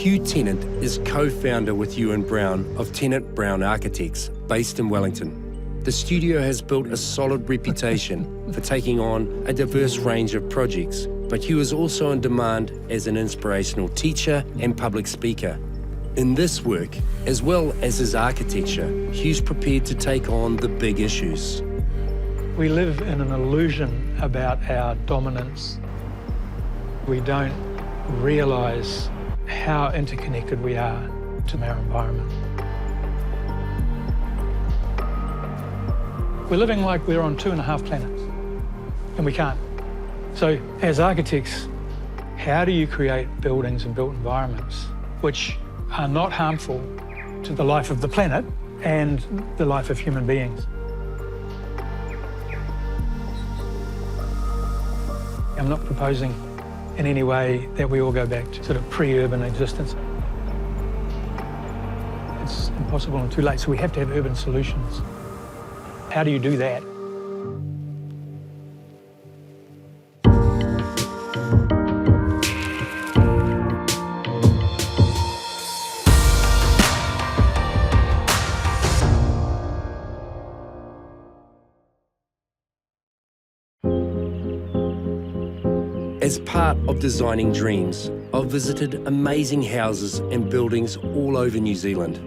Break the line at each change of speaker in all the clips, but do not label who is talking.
Hugh Tenant is co-founder with Ewan Brown of Tennant Brown Architects, based in Wellington. The studio has built a solid reputation for taking on a diverse range of projects, but Hugh is also in demand as an inspirational teacher and public speaker. In this work, as well as his architecture, Hugh's prepared to take on the big issues.
We live in an illusion about our dominance. We don't realise how interconnected we are to our environment. We're living like we're on 2.5 planets, and we can't. So as architects, how do you create buildings and built environments which are not harmful to the life of the planet and the life of human beings? I'm not proposing in any way that we all go back to sort of pre-urban existence. It's impossible and too late, so we have to have urban solutions. How do you do that?
As part of designing Dreams, I've visited amazing houses and buildings all over New Zealand,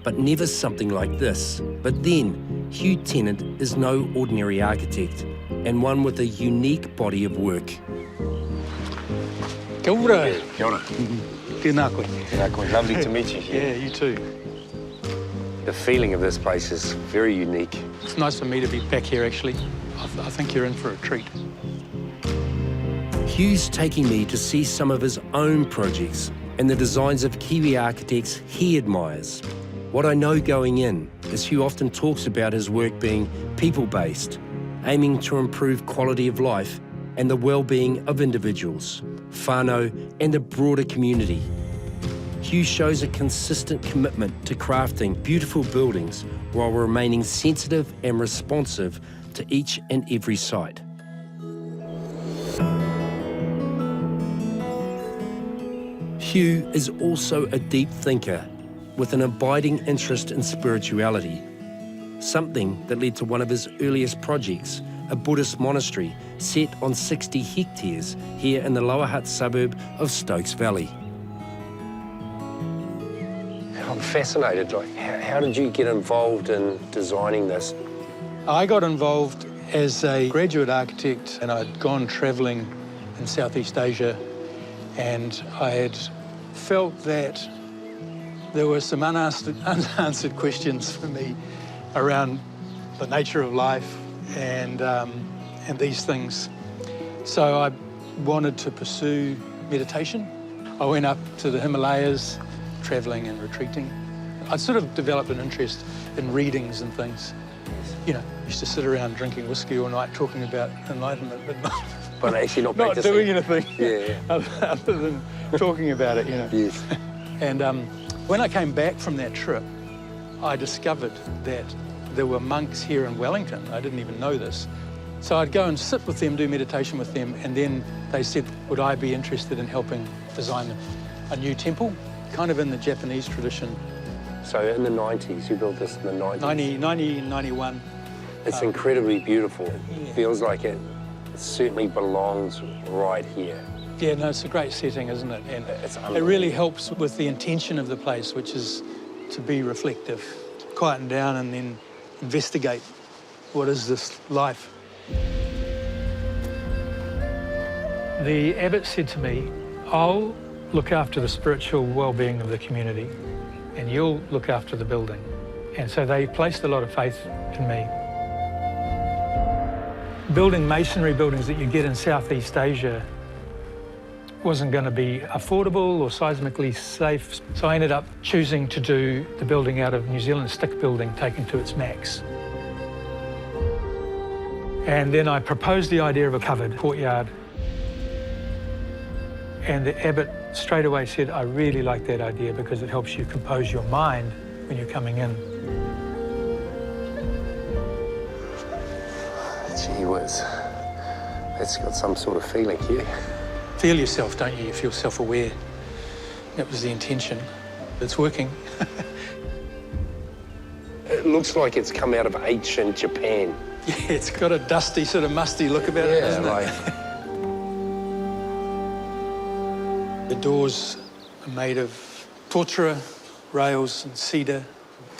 but never something like this. But then, Hugh Tenant is no ordinary architect, and one with a unique body of work.
Kia ora.
Kia ora.
Tēnā koe.
Tēnā koe. Lovely to meet you here.
Yeah, you too.
The feeling of this place is very unique.
It's nice for me to be back here, actually. I think you're in for a treat.
Hugh's taking me to see some of his own projects and the designs of Kiwi architects he admires. What I know going in is Hugh often talks about his work being people-based, aiming to improve quality of life and the well-being of individuals, whānau, and the broader community. Hugh shows a consistent commitment to crafting beautiful buildings while remaining sensitive and responsive to each and every site. Hugh is also a deep thinker with an abiding interest in spirituality, something that led to one of his earliest projects, a Buddhist monastery set on 60 hectares here in the Lower Hutt suburb of Stokes Valley.
I'm fascinated. Like, how did you get involved in designing this?
I got involved as a graduate architect, and I'd gone travelling in Southeast Asia, and I had felt that there were some unanswered questions for me around the nature of life and these things. So I wanted to pursue meditation. I went up to the Himalayas, travelling and retreating. I sort of developed an interest in readings and things. You know, used to sit around drinking whiskey all night talking about enlightenment,
But actually not
not
practicing.
doing anything.
Yeah.
Other than talking about it, you know.
Yes.
And when I came back from that trip, I discovered that there were monks here in Wellington. I didn't even know this. So I'd go and sit with them, do meditation with them, and then they said, would I be interested in helping design a new temple, kind of in the Japanese tradition.
So in the 90s, you built this in the 90s?
91.
It's incredibly beautiful.
Yeah.
It feels like it certainly belongs right here.
Yeah, no, it's a great setting, isn't it? And
It's
it really helps with the intention of the place, which is to be reflective, quieten down and then investigate what is this life. The abbot said to me, I'll look after the spiritual well-being of the community and you'll look after the building. And so they placed a lot of faith in me. Building masonry buildings that you get in Southeast Asia wasn't going to be affordable or seismically safe. So I ended up choosing to do the building out of New Zealand, stick building taken to its max. And then I proposed the idea of a covered courtyard. And the abbot straight away said, I really like that idea because it helps you compose your mind when you're coming in.
Gee whiz. That's got some sort of feeling here.
Feel yourself, don't you? You feel self-aware. That was the intention. It's working.
It looks like it's come out of ancient Japan.
Yeah, it's got a dusty, sort of musty look about it, doesn't
like...
it? The doors are made of portra, rails and cedar.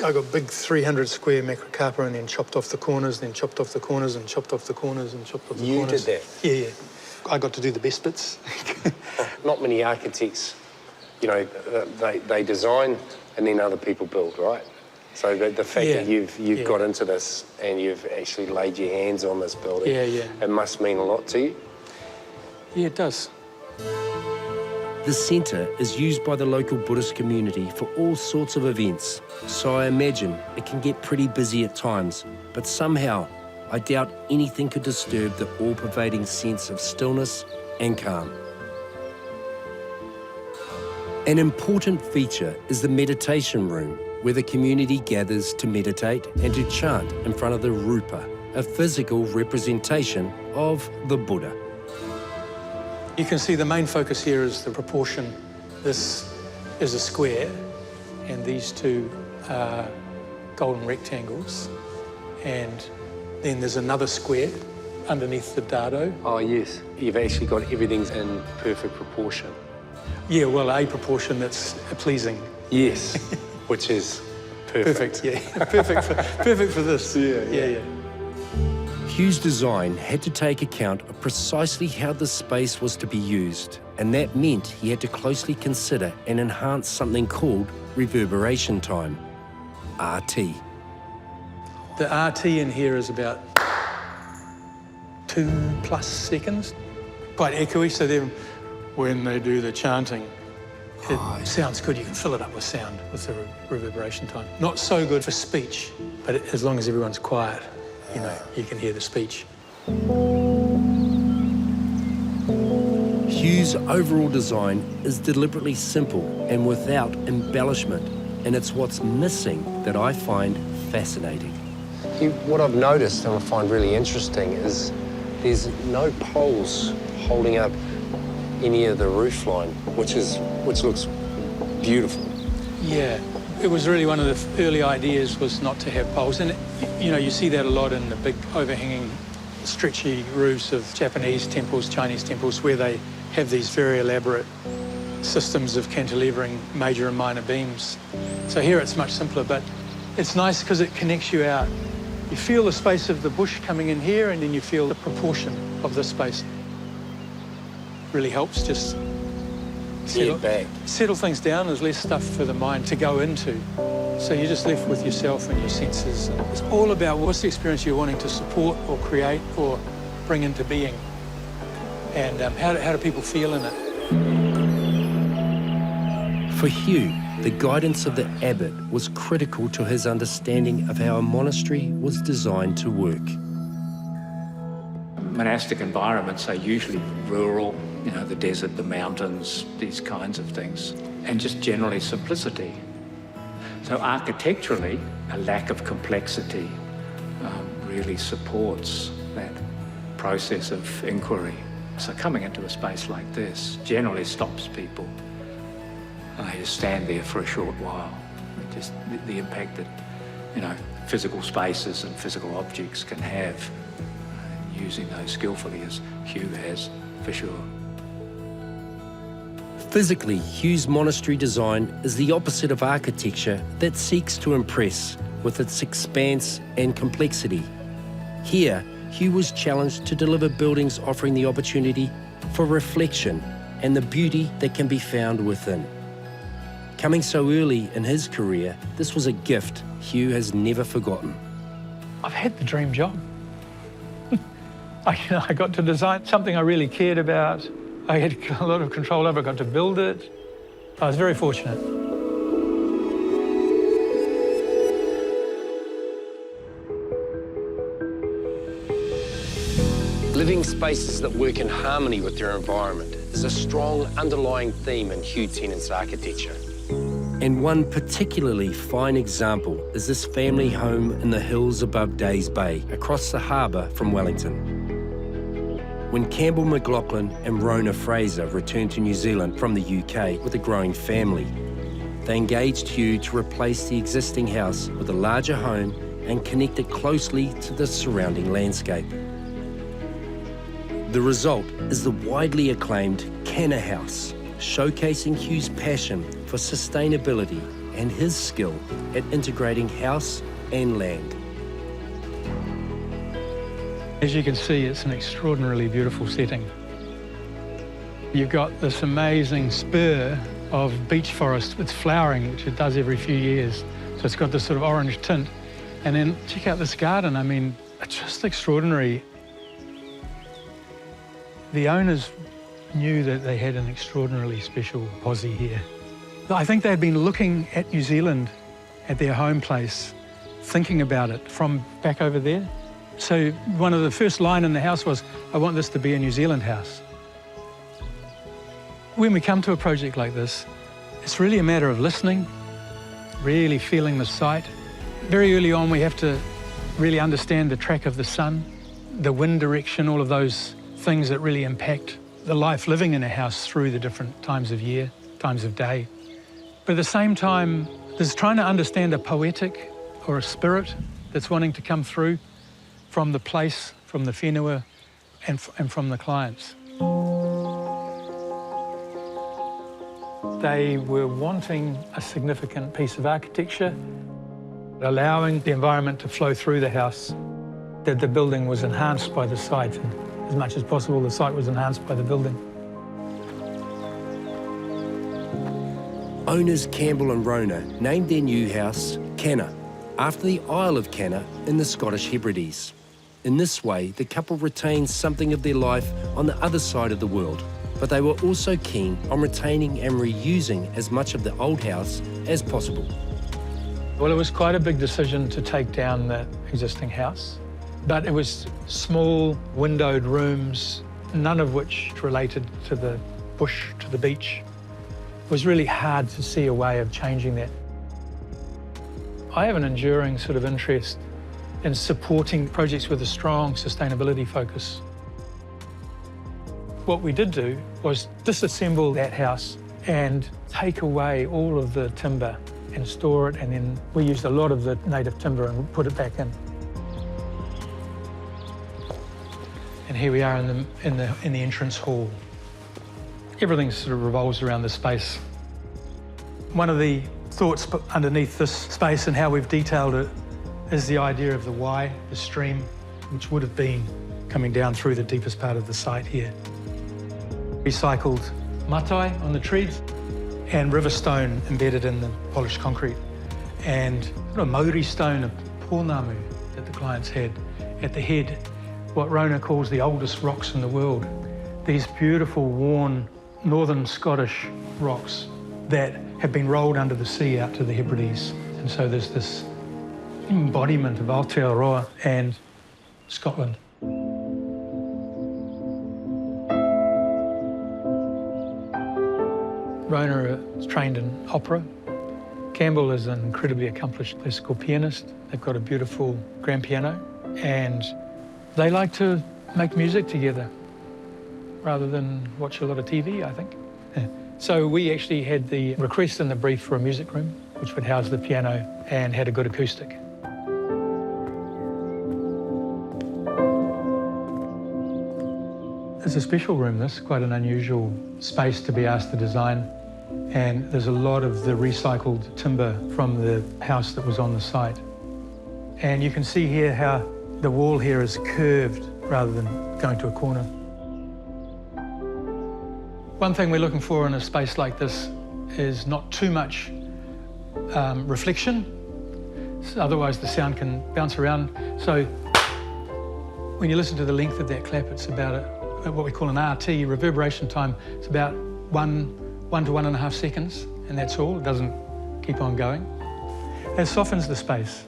I got big 300 square macrocarpa and then chopped off the corners, then chopped off the corners and chopped off the corners and chopped off the corners.
You did that?
Yeah, yeah. I got to do the best bits.
Not many architects, you know, they design and then other people build, right? So the fact that you've got into this and you've actually laid your hands on this building, it must mean a lot to you.
Yeah, it does.
The centre is used by the local Buddhist community for all sorts of events, so I imagine it can get pretty busy at times, but somehow I doubt anything could disturb the all-pervading sense of stillness and calm. An important feature is the meditation room, where the community gathers to meditate and to chant in front of the rupa, a physical representation of the Buddha.
You can see the main focus here is the proportion. This is a square, and these two are golden rectangles. And then there's another square underneath the dado.
Oh, yes. You've actually got everything in perfect proportion.
Yeah, well, a proportion that's pleasing.
Yes, which is perfect.
Perfect, yeah. perfect for this. Yeah.
Hugh's design had to take account of precisely how the space was to be used, and that meant he had to closely consider and enhance something called reverberation time, RT.
The RT in here is about 2+ seconds. Quite echoey, so then when they do the chanting, it sounds good. You can fill it up with sound with the reverberation time. Not so good for speech, but as long as everyone's quiet, you know, you can hear the speech.
Hugh's overall design is deliberately simple and without embellishment, and it's what's missing that I find fascinating.
What I've noticed and I find really interesting is there's no poles holding up any of the roof line, which looks beautiful.
Yeah, it was really one of the early ideas was not to have poles. And, you know, you see that a lot in the big overhanging, stretchy roofs of Japanese temples, Chinese temples, where they have these very elaborate systems of cantilevering major and minor beams. So here it's much simpler, but it's nice because it connects you out. You feel the space of the bush coming in here, and then you feel the proportion of the space. Really helps just settle things down. There's less stuff for the mind to go into. So you're just left with yourself and your senses. It's all about what's the experience you're wanting to support or create or bring into being. And how do people feel in it?
For Hugh, the guidance of the abbot was critical to his understanding of how a monastery was designed to work.
Monastic environments are usually rural, you know, the desert, the mountains, these kinds of things, and just generally simplicity. So architecturally, a lack of complexity really supports that process of inquiry. So coming into a space like this generally stops people. They just stand there for a short while. Just the impact that, you know, physical spaces and physical objects can have, using those skillfully as Hugh has, for sure.
Physically, Hugh's monastery design is the opposite of architecture that seeks to impress with its expanse and complexity. Here, Hugh was challenged to deliver buildings offering the opportunity for reflection and the beauty that can be found within. Coming so early in his career, this was a gift Hugh has never forgotten.
I've had the dream job. I got to design something I really cared about. I had a lot of control over it, got to build it. I was very fortunate.
Living spaces that work in harmony with their environment is a strong underlying theme in Hugh Tenant's architecture.
And one particularly fine example is this family home in the hills above Days Bay, across the harbour from Wellington. When Campbell McLaughlin and Rona Fraser returned to New Zealand from the UK with a growing family, they engaged Hugh to replace the existing house with a larger home and connect it closely to the surrounding landscape. The result is the widely acclaimed Canna House, showcasing Hugh's passion for sustainability and his skill at integrating house and land.
As you can see, it's an extraordinarily beautiful setting. You've got this amazing spur of beech forest. It's flowering, which it does every few years. So it's got this sort of orange tint. And then check out this garden. I mean, it's just extraordinary. The owners knew that they had an extraordinarily special posse here. I think they'd been looking at New Zealand, at their home place, thinking about it from back over there. So one of the first line in the house was, I want this to be a New Zealand house. When we come to a project like this, it's really a matter of listening, really feeling the site. Very early on, we have to really understand the track of the sun, the wind direction, all of those things that really impact the life living in a house through the different times of year, times of day. But at the same time, there's trying to understand a poetic or a spirit that's wanting to come through from the place, from the whenua, and from the clients. They were wanting a significant piece of architecture, allowing the environment to flow through the house, that the building was enhanced by the site, and as much as possible the site was enhanced by the building.
Owners Campbell and Rona named their new house Canna, after the Isle of Canna in the Scottish Hebrides. In this way, the couple retained something of their life on the other side of the world, but they were also keen on retaining and reusing as much of the old house as possible.
Well, it was quite a big decision to take down the existing house, but it was small, windowed rooms, none of which related to the bush, to the beach. It was really hard to see a way of changing that. I have an enduring sort of interest in supporting projects with a strong sustainability focus. What we did do was disassemble that house and take away all of the timber and store it, and then we used a lot of the native timber and put it back in. And here we are in the entrance hall. Everything sort of revolves around this space. One of the thoughts underneath this space and how we've detailed it is the idea of the Wai, the stream, which would have been coming down through the deepest part of the site here. Recycled matai on the trees and river stone embedded in the polished concrete, and a mauri stone of pōnamu that the clients had at the head, what Rona calls the oldest rocks in the world. These beautiful, worn, northern Scottish rocks that have been rolled under the sea out to the Hebrides. And so there's this embodiment of Aotearoa and Scotland. Rona is trained in opera. Campbell is an incredibly accomplished classical pianist. They've got a beautiful grand piano, and they like to make music together rather than watch a lot of TV, I think. So we actually had the request in the brief for a music room, which would house the piano and had a good acoustic. It's a special room, this, quite an unusual space to be asked to design. And there's a lot of the recycled timber from the house that was on the site. And you can see here how the wall here is curved rather than going to a corner. One thing we're looking for in a space like this is not too much reflection, otherwise the sound can bounce around. So when you listen to the length of that clap, it's about what we call an RT, reverberation time. It's about 1 to 1.5 seconds, and that's all. It doesn't keep on going. It softens the space,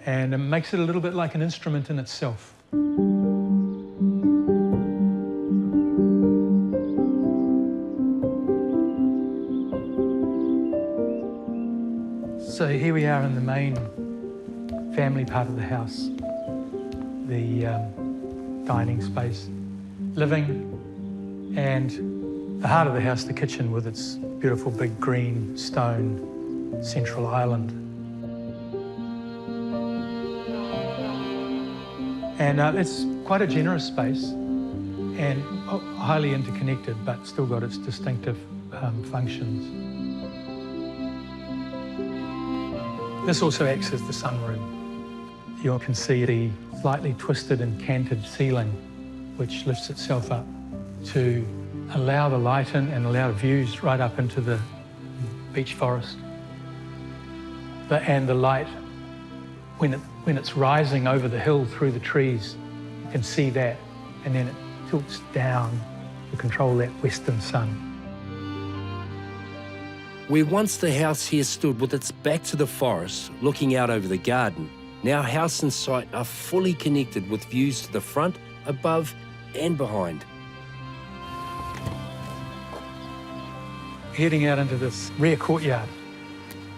and it makes it a little bit like an instrument in itself. So here we are in the main family part of the house, the dining space. living, and the heart of the house, the kitchen, with its beautiful big green stone central island. And it's quite a generous space and highly interconnected, but still got its distinctive functions. This also acts as the sunroom. You can see the slightly twisted and canted ceiling, which lifts itself up to allow the light in and allow views right up into the beech forest. And the light, when it's rising over the hill through the trees, you can see that, and then it tilts down to control that western sun.
Where once the house here stood with its back to the forest, looking out over the garden, now house and site are fully connected with views to the front, above and behind.
Heading out into this rear courtyard.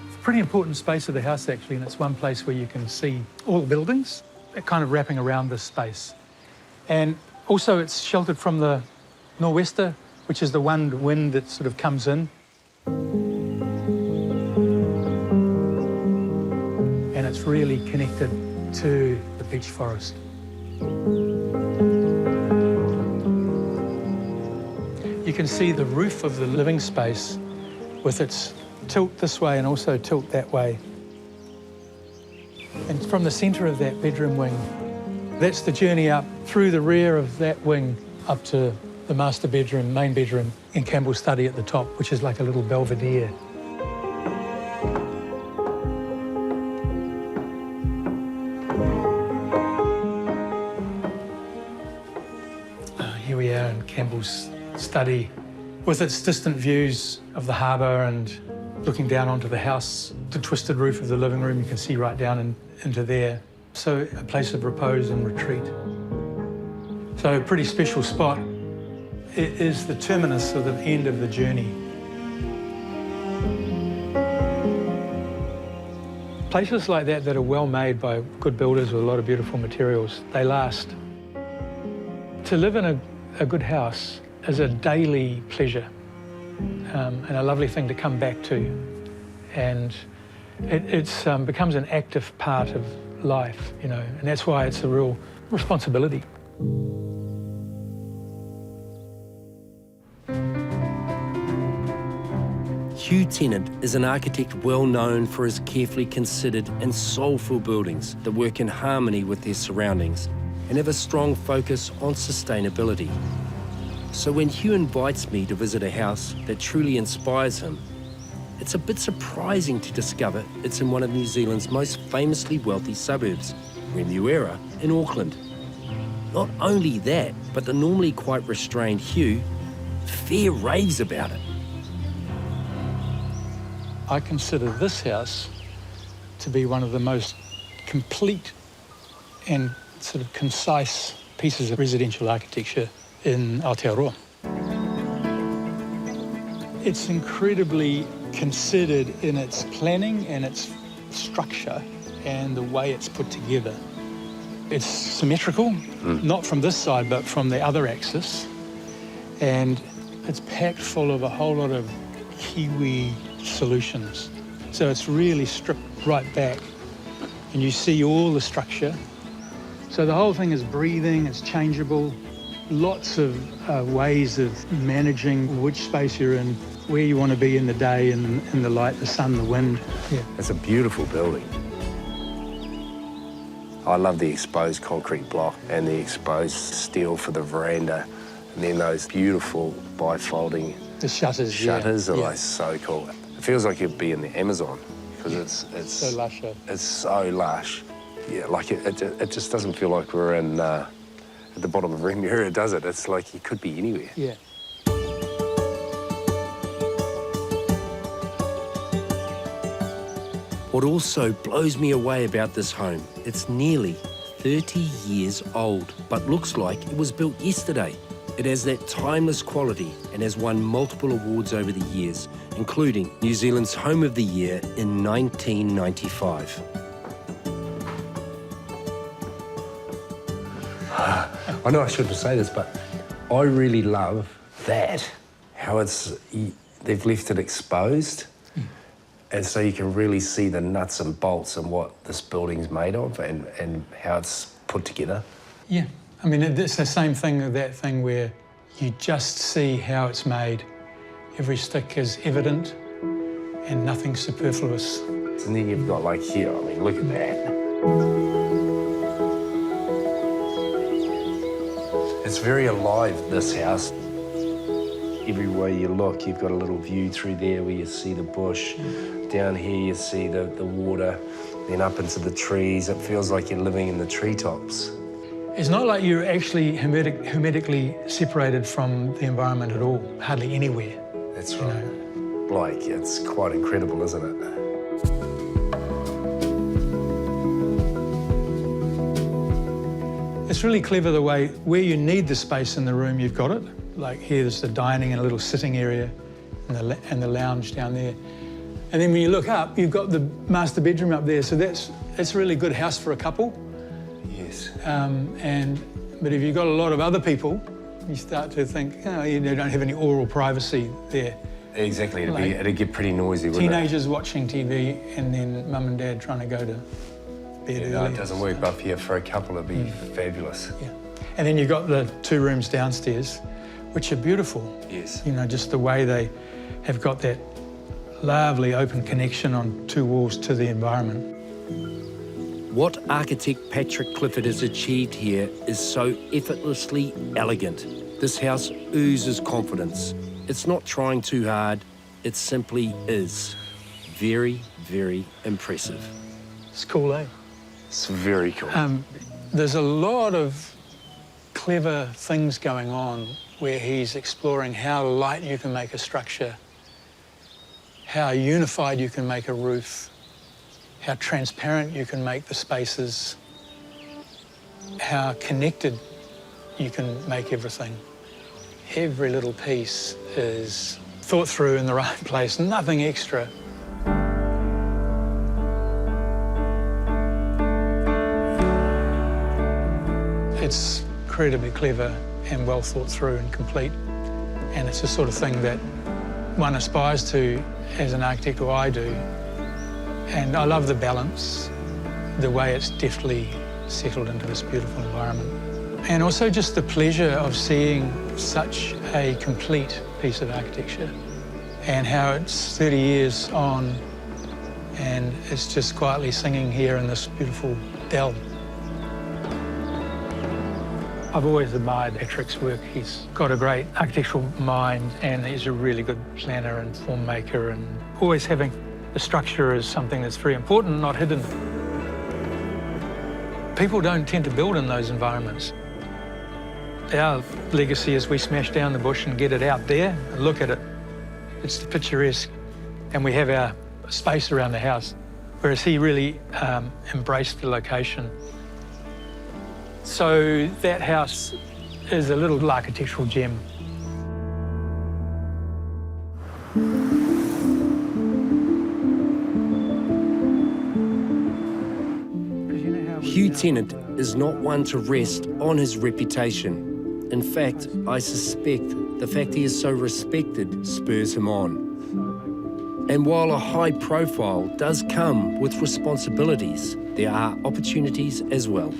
It's a pretty important space of the house actually, and it's one place where you can see all the buildings kind of wrapping around this space. And also it's sheltered from the nor'wester, which is the wind that sort of comes in. And it's really connected to the beech forest. You can see the roof of the living space with its tilt this way and also tilt that way. And from the centre of that bedroom wing, that's the journey up through the rear of that wing up to the master bedroom, main bedroom, and Campbell's study at the top, which is like a little belvedere. Here we are in Campbell's study with its distant views of the harbour and looking down onto the house, the twisted roof of the living room, you can see right down into there. So a place of repose and retreat. So a pretty special spot. It is the terminus or the end of the journey. Places like that are well made by good builders with a lot of beautiful materials, they last. To live in a good house is a daily pleasure and a lovely thing to come back to. And it becomes an active part of life, you know, and that's why it's a real responsibility.
Hugh Tenant is an architect well known for his carefully considered and soulful buildings that work in harmony with their surroundings and have a strong focus on sustainability. So when Hugh invites me to visit a house that truly inspires him, it's a bit surprising to discover it's in one of New Zealand's most famously wealthy suburbs, Remuera in Auckland. Not only that, but the normally quite restrained Hugh fair raves about it.
I consider this house to be one of the most complete and sort of concise pieces of residential architecture in Aotearoa. It's incredibly considered in its planning and its structure and the way it's put together. It's symmetrical, not from this side, but from the other axis. And it's packed full of a whole lot of Kiwi solutions. So it's really stripped right back and you see all the structure. So the whole thing is breathing, it's changeable. Lots of ways of managing which space you're in, where you want to be in the day and in the light, the sun, the wind. Yeah.
It's a beautiful building. I love the exposed concrete block and the exposed steel for the veranda, and then those beautiful bifolding
The shutters
are
yeah.
like so cool. It feels like you'd be in the Amazon because it's
so lush.
It's so lush. Yeah, like it just doesn't feel like we're in at the bottom of Remuera, does it? It's like you could be anywhere.
Yeah.
What also blows me away about this home, it's nearly 30 years old, but looks like it was built yesterday. It has that timeless quality and has won multiple awards over the years, including New Zealand's Home of the Year in 1995.
I know I shouldn't say this, but I really love that, how they've left it exposed. And so you can really see the nuts and bolts and what this building's made of and how it's put together.
Yeah, I mean, it's the same thing, that thing where you just see how it's made. Every stick is evident and nothing superfluous.
And then you've got like here, I mean, look at that. It's very alive, this house. Everywhere you look, you've got a little view through there where you see the bush. Down here, you see the water, then up into the trees. It feels like you're living in the treetops.
It's not like you're actually hermetically separated from the environment at all, hardly anywhere.
That's right. Like, it's quite incredible, isn't it?
It's really clever the way, where you need the space in the room, you've got it. Like here, there's the dining and a little sitting area and the lounge down there. And then when you look up, you've got the master bedroom up there, so that's a really good house for a couple.
Yes.
But if you've got a lot of other people, you start to think, oh, you don't have any oral privacy there.
Exactly, it'd get pretty noisy, wouldn't it?
Teenagers watching TV and then mum and dad trying to go to bed early.
No, it doesn't work, but here for a couple it'd be fabulous.
Yeah. And then you've got the 2 rooms downstairs, which are beautiful.
Yes.
You know, just the way they have got that lovely open connection on 2 walls to the environment.
What architect Patrick Clifford has achieved here is so effortlessly elegant. This house oozes confidence. It's not trying too hard, it simply is. Very, very impressive.
It's cool, eh?
It's very cool.
There's a lot of clever things going on where he's exploring how light you can make a structure, how unified you can make a roof, how transparent you can make the spaces, how connected you can make everything. Every little piece is thought through in the right place, nothing extra. It's incredibly clever and well thought through and complete. And it's the sort of thing that one aspires to as an architect, or I do. And I love the balance, the way it's deftly settled into this beautiful environment. And also just the pleasure of seeing such a complete piece of architecture and how it's 30 years on and it's just quietly singing here in this beautiful dell. I've always admired Patrick's work. He's got a great architectural mind and he's a really good planner and form maker, and always having the structure as something that's very important, not hidden. People don't tend to build in those environments. Our legacy is we smash down the bush and get it out there and look at it. It's picturesque, and we have our space around the house, whereas he really embraced the location. So that house is a little architectural gem.
Hugh Tenant is not one to rest on his reputation. In fact, I suspect the fact he is so respected spurs him on. And while a high profile does come with responsibilities, there are opportunities as well.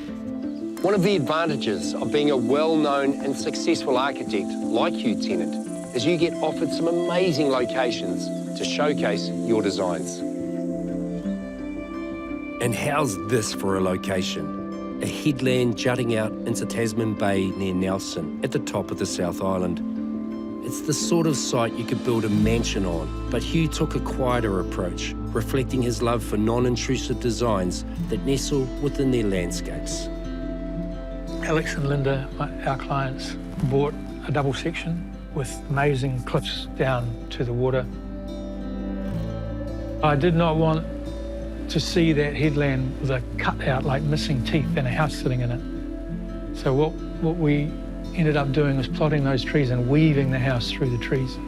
One of the advantages of being a well-known and successful architect like Hugh Tenant is you get offered some amazing locations to showcase your designs.
And how's this for a location? A headland jutting out into Tasman Bay near Nelson at the top of the South Island. It's the sort of site you could build a mansion on, but Hugh took a quieter approach, reflecting his love for non-intrusive designs that nestle within their landscapes.
Alex and Linda, our clients, bought a double section with amazing cliffs down to the water. I did not want to see that headland with a cutout like missing teeth and a house sitting in it. So what we ended up doing was plotting those trees and weaving the house through the trees.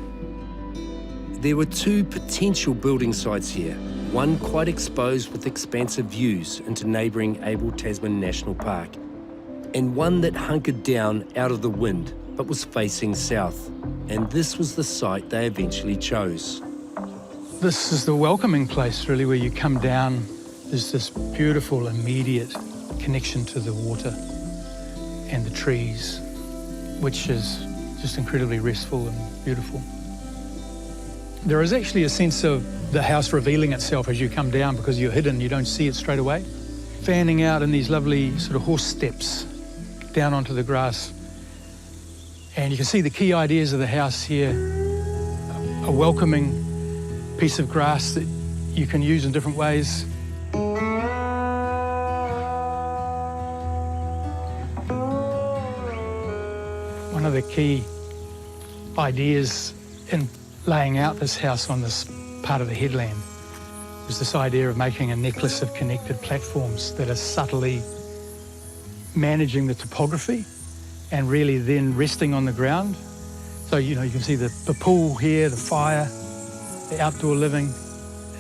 There were 2 potential building sites here, one quite exposed with expansive views into neighbouring Abel Tasman National Park, and one that hunkered down out of the wind, but was facing south, and this was the site they eventually chose.
This is the welcoming place, really, where you come down. There's this beautiful, immediate connection to the water and the trees, which is just incredibly restful and beautiful. There is actually a sense of the house revealing itself as you come down because you're hidden, you don't see it straight away. Fanning out in these lovely sort of horse steps down onto the grass. And you can see the key ideas of the house here. A welcoming piece of grass that you can use in different ways. One of the key ideas in laying out this house on this part of the headland was this idea of making a necklace of connected platforms that are subtly managing the topography and really then resting on the ground. So, you can see the pool here, the fire, the outdoor living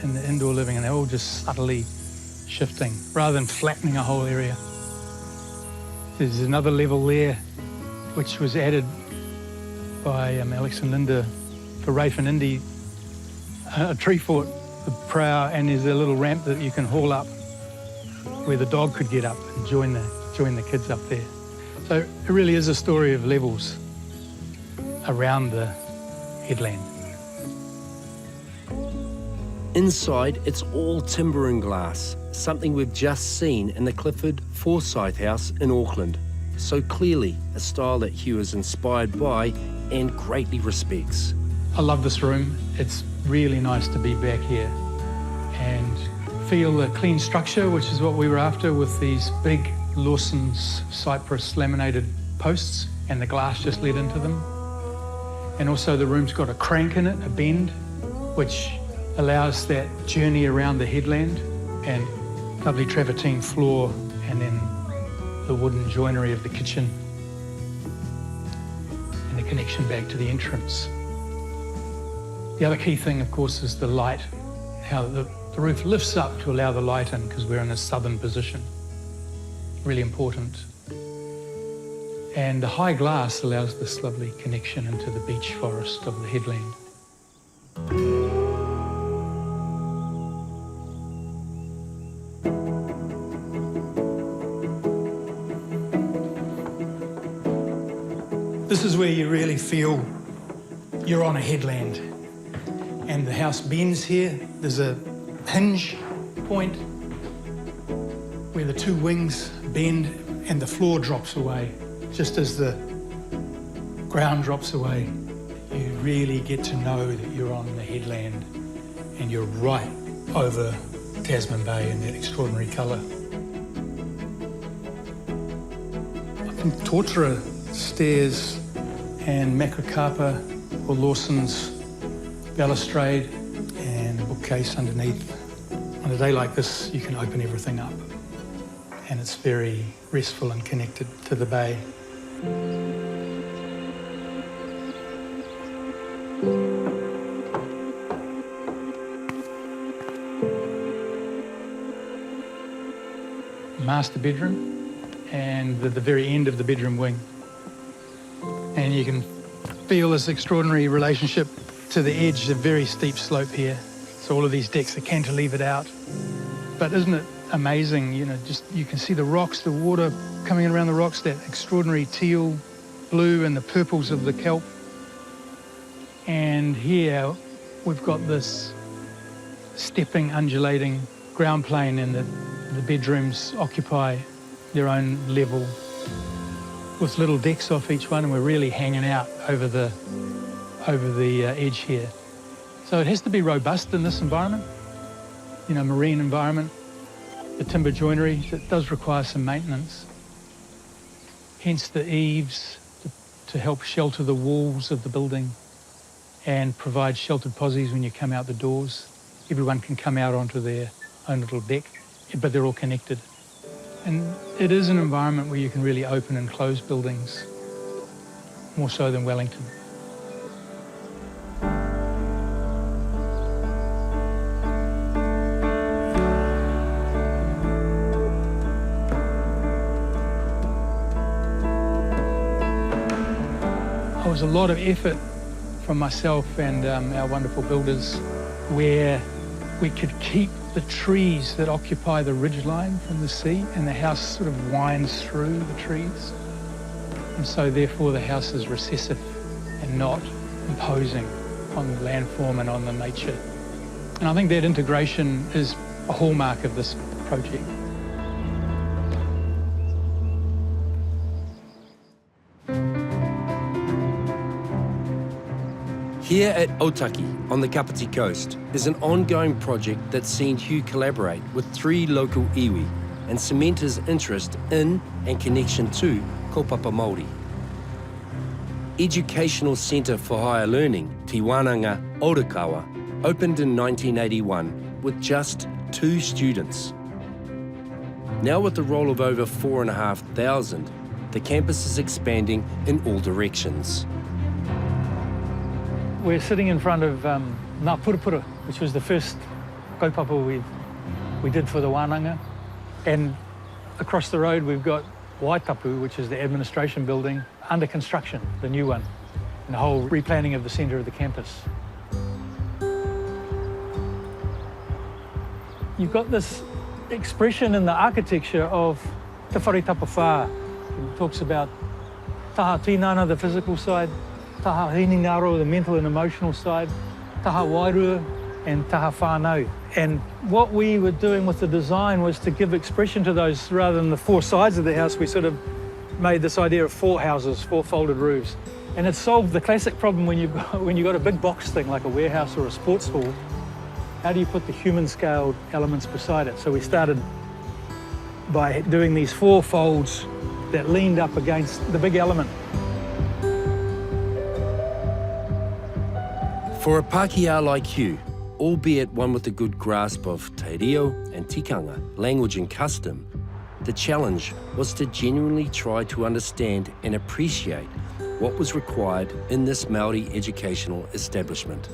and the indoor living, and they're all just subtly shifting rather than flattening a whole area. There's another level there which was added by Alex and Linda for Rafe and Indy, a tree fort, the prow, and there's a little ramp that you can haul up where the dog could get up and join the kids up there. So it really is a story of levels around the headland.
Inside, it's all timber and glass, something we've just seen in the Clifford Forsyth House in Auckland. So clearly a style that Hugh is inspired by and greatly respects.
I love this room. It's really nice to be back here and feel the clean structure, which is what we were after, with these big Lawson's cypress laminated posts and the glass just let into them. And also the room's got a crank in it, a bend, which allows that journey around the headland, and lovely travertine floor, and then the wooden joinery of the kitchen and the connection back to the entrance. The other key thing, of course, is the light, how the roof lifts up to allow the light in because we're in a southern position. Really important. And the high glass allows this lovely connection into the beech forest of the headland. This is where you really feel you're on a headland. And the house bends here. There's a hinge point where the two wings bend and the floor drops away. Just as the ground drops away, you really get to know that you're on the headland and you're right over Tasman Bay in that extraordinary colour. Up in Tortora stairs and Macrocarpa or Lawson's balustrade and a bookcase underneath. On a day like this, you can open everything up and it's very restful and connected to the bay. Master bedroom and the very end of the bedroom wing. And you can feel this extraordinary relationship to the edge, a very steep slope here. So all of these decks are cantilevered out. But isn't it amazing, just you can see the rocks, the water coming around the rocks, that extraordinary teal blue and the purples of the kelp. And here we've got this stepping, undulating ground plane, and the bedrooms occupy their own level with little decks off each one, and we're really hanging out over the edge here. So it has to be robust in this environment, marine environment. The timber joinery, that does require some maintenance. Hence the eaves to help shelter the walls of the building and provide sheltered posies when you come out the doors. Everyone can come out onto their own little deck, but they're all connected. And it is an environment where you can really open and close buildings, more so than Wellington. was a lot of effort from myself and our wonderful builders where we could keep the trees that occupy the ridgeline from the sea, and the house sort of winds through the trees. And so therefore the house is recessive and not imposing on the landform and on the nature. And I think that integration is a hallmark of this project.
Here at Otaki, on the Kapiti coast, is an ongoing project that's seen Hugh collaborate with 3 local iwi and cement his interest in and connection to kaupapa Māori. Educational Centre for Higher Learning, Te Wānanga Orakawa, opened in 1981 with just 2 students. Now with the roll of over 4,500, the campus is expanding in all directions.
We're sitting in front of Ngā Purupura, which was the first kaupapa we did for the Wānanga. And across the road we've got Waitapu, which is the administration building, under construction, the new one, and the whole replanning of the centre of the campus. You've got this expression in the architecture of Te Whare Tapa Whā. It talks about taha tinana, the physical side, taha hiningaro, the mental and emotional side, taha wairua, and taha whānau. And what we were doing with the design was to give expression to those rather than the 4 sides of the house. We sort of made this idea of 4 houses, 4 folded roofs. And it solved the classic problem when you've got a big box thing like a warehouse or a sports hall. How do you put the human scaled elements beside it? So we started by doing these 4 folds that leaned up against the big element.
For a Pākehā like Hugh, albeit one with a good grasp of te reo and tikanga, language and custom, the challenge was to genuinely try to understand and appreciate what was required in this Māori educational establishment.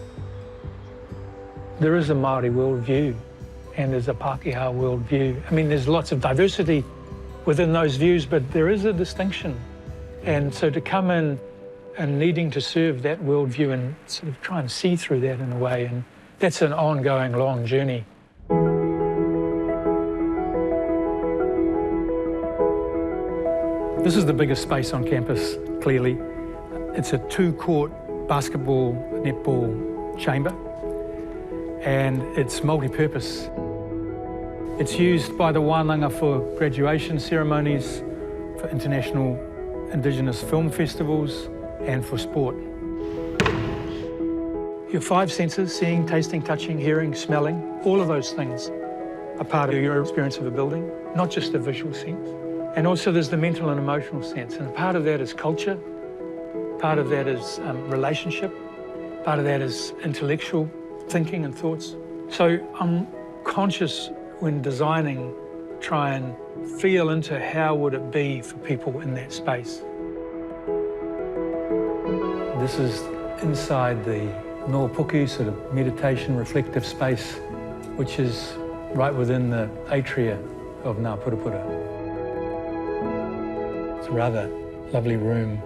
There is a Māori worldview and there's a Pākehā worldview. I mean, there's lots of diversity within those views, but there is a distinction. And so to come in and needing to serve that worldview and sort of try and see through that in a way, and that's an ongoing, long journey. This is the biggest space on campus, clearly. It's a 2-court basketball, netball chamber, and it's multi-purpose. It's used by the Wānanga for graduation ceremonies, for international Indigenous film festivals, and for sport. Your 5 senses, seeing, tasting, touching, hearing, smelling, all of those things are part of your experience of a building, not just a visual sense. And also there's the mental and emotional sense, and part of that is culture, part of that is relationship, part of that is intellectual thinking and thoughts. So I'm conscious when designing, try and feel into how would it be for people in that space. This is inside the Noapuku sort of meditation reflective space, which is right within the atria of Ngā Purupura. It's a rather lovely room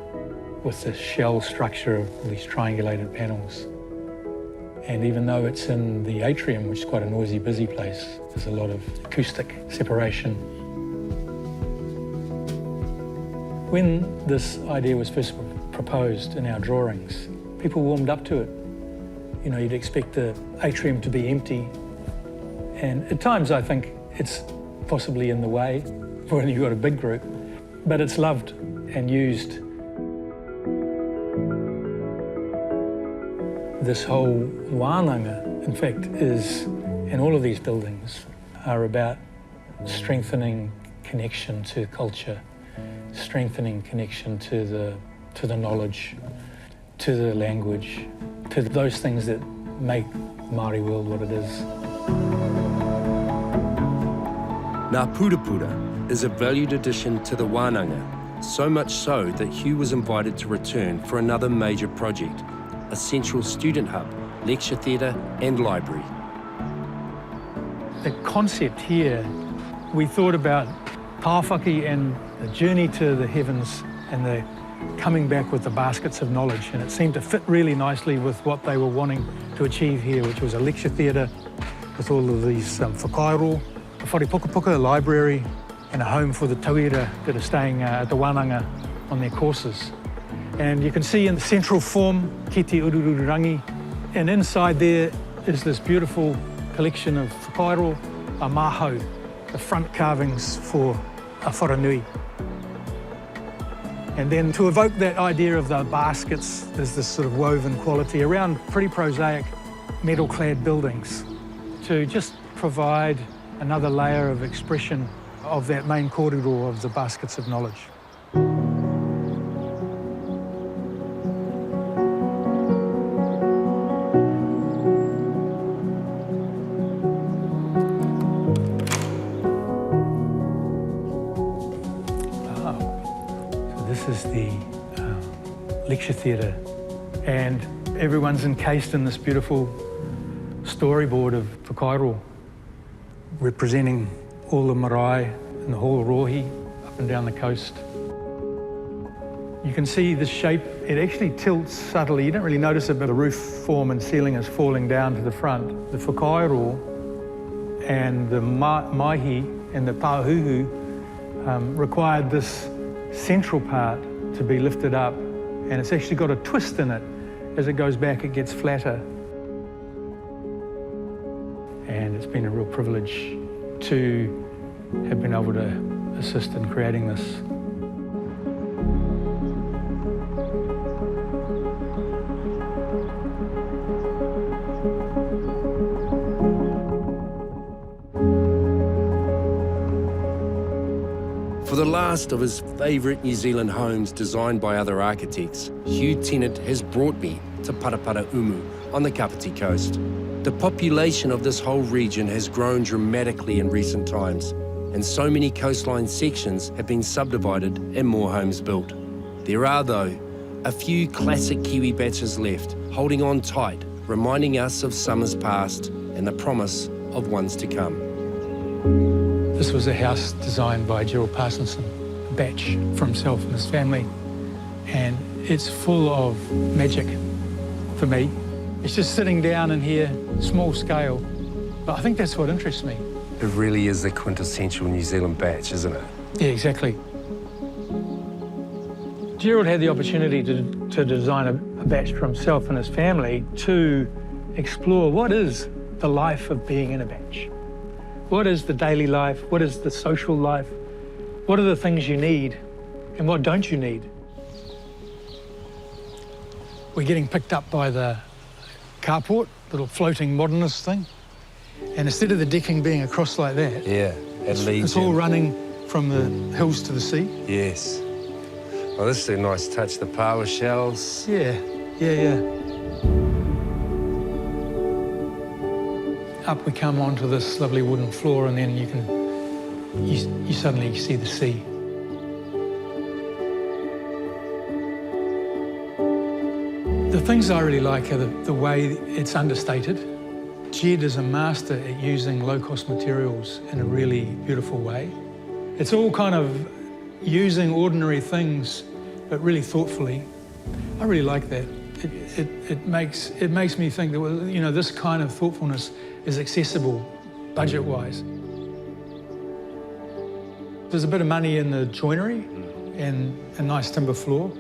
with this shell structure of these triangulated panels. And even though it's in the atrium, which is quite a noisy, busy place, there's a lot of acoustic separation. When this idea was first proposed in our drawings, people warmed up to it. You know, you'd expect the atrium to be empty. And at times I think it's possibly in the way when you've got a big group, but it's loved and used. This whole wānanga, in fact, is, and all of these buildings are about strengthening connection to culture, strengthening connection to the knowledge, to the language, to those things that make Māori world what it is.
Ngā Purupura is a valued addition to the wānanga, so much so that Hugh was invited to return for another major project, a central student hub, lecture theatre and library.
The concept here, we thought about tāwhaki and the journey to the heavens and the coming back with the baskets of knowledge, and it seemed to fit really nicely with what they were wanting to achieve here, which was a lecture theatre with all of these whakairo, a wharepukapuka, a library, and a home for the tauira that are staying at the wānanga on their courses. And you can see in the central form, ki te urururangi, and inside there is this beautiful collection of whakairo, a mahau, the front carvings for a wharanui. And then to evoke that idea of the baskets, there's this sort of woven quality around pretty prosaic metal-clad buildings to just provide another layer of expression of that main kōrero of the baskets of knowledge. This is the lecture theatre, and everyone's encased in this beautiful storyboard of whakairo representing all the marae and the whole rohi up and down the coast. You can see the shape, it actually tilts subtly. You don't really notice it, but the roof form and ceiling is falling down to the front. The whakairo and the mahi and the pāhuhu required this central part to be lifted up, and it's actually got a twist in it. As it goes back, it gets flatter. And it's been a real privilege to have been able to assist in creating this.
For the last of his favourite New Zealand homes designed by other architects, Hugh Tenant has brought me to Parapara Umu on the Kapiti coast. The population of this whole region has grown dramatically in recent times, and so many coastline sections have been subdivided and more homes built. There are, though, a few classic Kiwi batches left, holding on tight, reminding us of summers past and the promise of ones to come.
This was a house designed by Gerald Parsonson, a batch for himself and his family, and it's full of magic for me. It's just sitting down in here, small scale, but I think that's what interests me.
It really is the quintessential New Zealand batch, isn't it?
Yeah, exactly. Gerald had the opportunity to design a batch for himself and his family to explore what is the life of being in a batch. What is the daily life? What is the social life? What are the things you need and what don't you need? We're getting picked up by the carport, little floating modernist thing. And instead of the decking being across like that,
Yeah, it leads
it's all running from the hills to the sea.
Yes. Well, this is a nice touch, the power shells.
Yeah. Up we come onto this lovely wooden floor, and then you suddenly see the sea. The things I really like are the way it's understated. Jed is a master at using low-cost materials in a really beautiful way. It's all kind of using ordinary things, but really thoughtfully. I really like that. It makes me think that, well, you know, this kind of thoughtfulness is accessible budget-wise. There's a bit of money in the joinery and a nice timber floor.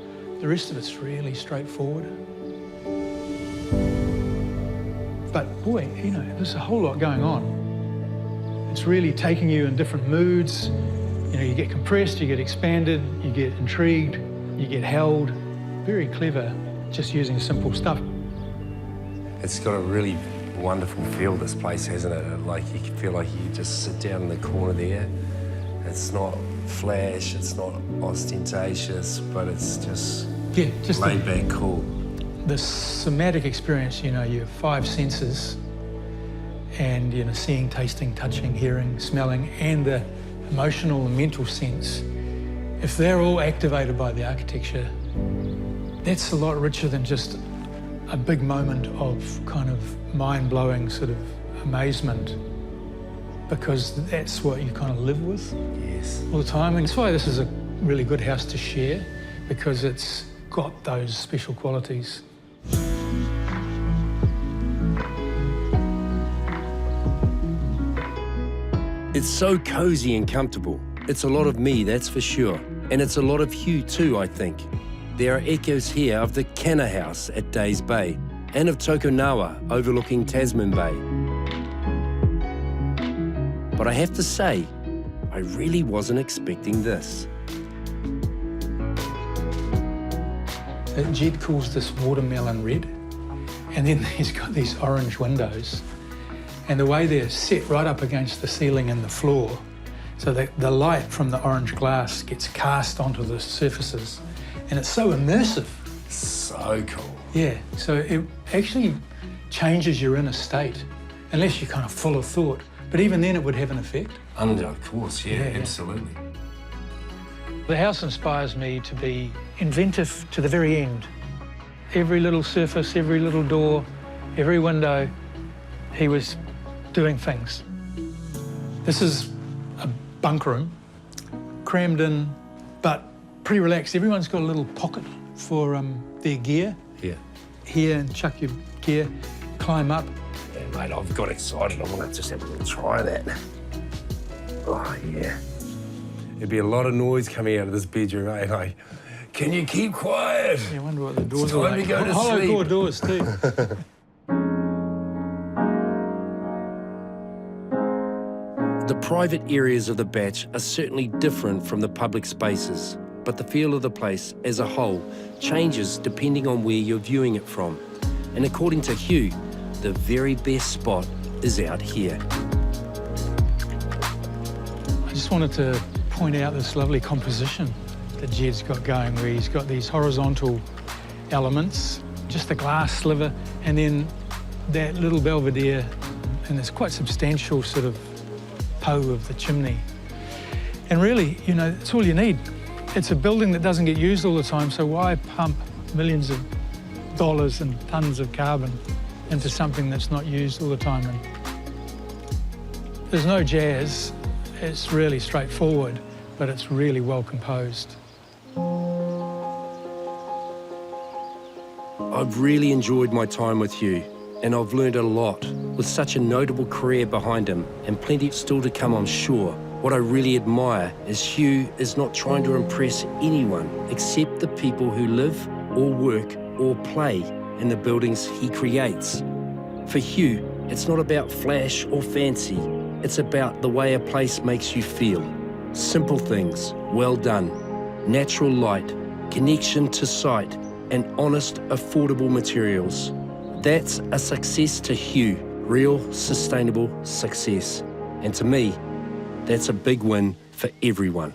The rest of it's really straightforward. But boy, you know, there's a whole lot going on. It's really taking you in different moods. You know, you get compressed, you get expanded, you get intrigued, you get held. Very clever, just using simple stuff.
It's got a really wonderful feel, this place, hasn't it? Like, you can feel like you just sit down in the corner there. It's not flash, it's not ostentatious, but it's just laid back, cool.
The somatic experience, you know, you have 5 senses, and, you know, seeing, tasting, touching, hearing, smelling, and the emotional and mental sense. If they're all activated by the architecture, that's a lot richer than just a big moment of kind of mind-blowing sort of amazement, because that's what you kind of live with
Yes.
all the time. And that's why this is a really good house to share. because it's got those special qualities.
It's so cozy and comfortable. It's a lot of me, that's for sure. And it's a lot of Hugh too, I think. There are echoes here of the Canna House at Days Bay and of Tokonawa overlooking Tasman Bay. But I have to say, I really wasn't expecting this.
Jed calls this watermelon red, and then he's got these orange windows, and the way they're set right up against the ceiling and the floor, so that the light from the orange glass gets cast onto the surfaces, and it's so immersive.
So cool.
Yeah, so it actually changes your inner state, unless you're kind of full of thought, but even then it would have an effect.
Of course, yeah, absolutely.
The house inspires me to be inventive to the very end. Every little surface, every little door, every window, he was doing things. This is a bunk room, crammed in, but pretty relaxed. Everyone's got a little pocket for their gear.
Yeah.
Here, and chuck your gear, climb up.
Yeah, mate, I've got excited. I want to just have a little try of that. Oh, yeah. There'd be a lot of noise coming out of this bedroom, eh? Like, can you keep quiet?
Yeah, I wonder what the doors
It's
are
time
like.
to go to
Hollow
sleep.
core doors too.
The private areas of the Batch are certainly different from the public spaces, but the feel of the place as a whole changes depending on where you're viewing it from. And according to Hugh, the very best spot is out here.
I just wanted to point out this lovely composition that Jed's got going, where he's got these horizontal elements, just the glass sliver, and then that little belvedere, and this quite substantial sort of toe of the chimney. And really, you know, it's all you need. It's a building that doesn't get used all the time, so why pump millions of dollars and tons of carbon into something that's not used all the time? And there's no jazz. It's really straightforward, but it's really well composed.
I've really enjoyed my time with Hugh, and I've learned a lot. With such a notable career behind him, and plenty still to come, I'm sure. What I really admire is Hugh is not trying to impress anyone except the people who live or work or play in the buildings he creates. For Hugh, it's not about flash or fancy. It's about the way a place makes you feel. Simple things, well done. Natural light, connection to sight, and honest, affordable materials. That's a success to Hugh, real, sustainable success. And to me, that's a big win for everyone.